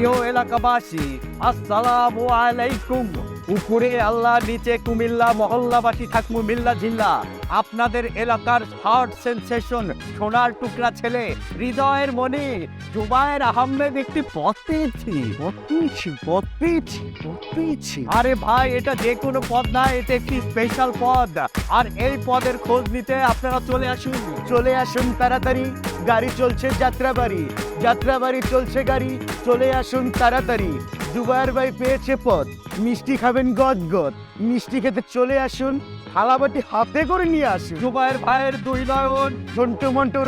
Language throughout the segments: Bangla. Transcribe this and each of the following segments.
প্রিয় এলাকাবাসী, আসসালামু আলাইকুম। উপরে আল্লাহ, নিচে কুমিল্লা, মহল্লাবাসী থাকমু মিল্লা জিল্লা। আপনাদের এলাকার হার্ট সেন্সেশন, সোনার টুকরা ছেলে, হৃদয়ের মনি জুবায়ের আহমেদ একটি পদ পেয়েছি। আরে ভাই, এটা যে কোনো পদ না, এটা একটি স্পেশাল পদ। আর এই পদের খোঁজ নিতে আপনারা চলে আসুন তাড়াতাড়ি। গাড়ি চলছে যাত্রাবাড়ি চলছে গাড়ি, চলে আসুন তাড়াতাড়ি। জুবায়ের ভাই পেয়েছে পদ, মিষ্টি খাবেন গদ, মিষ্টি খেতে চলে আসুন, থালাবাটি হাতে করে নিয়ে আসুন। জুবায়ের ভাইয়ের দুই নয়ন, ঝন্টু মন্টুর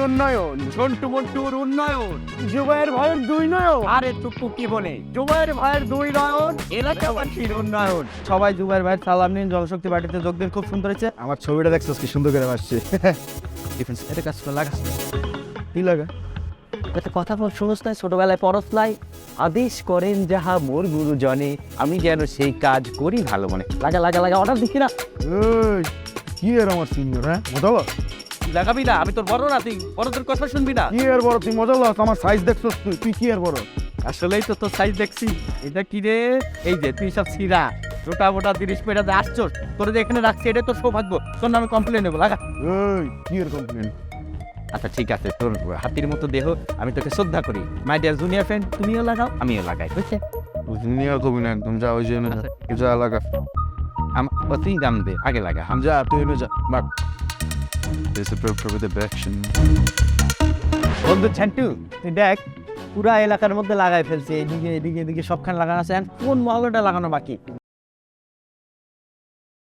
উন্নয়ন, জুবায়ের ভাইয়ের দুই নয়ন। আরে টুকু কি বলে, জুবায়ের ভাইয়ের দুই নয়ন, এলাকাবাসীর উন্নয়ন। সবাই জুবায়ের ভাইয়ের সালাম নিন, জনশক্তি পার্টিতে যোগ দিন, খুব সুন্দর হয়েছে। আমার ছবিটা দেখছিস কি সুন্দর করে আসছে। এটা কাজ করে লাগাস কি লাগা? একটা কথা বল, শুনোস নাই? ছোটবেলায় পরশ লাই, আদেশ করেন যাহা মোর গুরুজনে, আমি যেন সেই কাজ করি ভালো মনে। লাগা অর্ডার দিচ্ছি না। এই কি এর আমার সিনিয়র, হ্যাঁ মজা লস? লাগাবি না, আমি তোর বড় না, তুই বড়দের কথা শুনবি না। কি এর বড় তুই মজা লস? আমার সাইজ দেখছস তুই কি এর বড়? আসলেই তো তোর সাইজ দেখছি। এটা কি রে? এই যে তুই সব ছিঁড়া ছোটা মোটা 30 পেটা আসছস, তোর যে এখানে রাখছি এটা তোর সৌভাগ্য। তোর নামে কমপ্লেন নেবো, লাগা। এই কি এর কমপ্লেন? আচ্ছা ঠিক আছে, তোর হাতির মতো দেহ, আমি তোকে শ্রদ্ধা করি। মাই ডিয়ার জুনিয়র ফ্রেন্ড, তুমিও লাগাও আমিও লাগাই, বুঝছে? জুনিয়র কবি না একদম, যা ওই যে যা লাগা। তুই দাম দে, আগে লাগা। যা তুই এনে যা বাট। বন্ধু ঝান্টু, তুই দেখ পুরা এলাকার মধ্যে লাগাই ফেলছে, এদিকে সবখানে লাগানো আছে। কোন মহলটা লাগানো বাকি?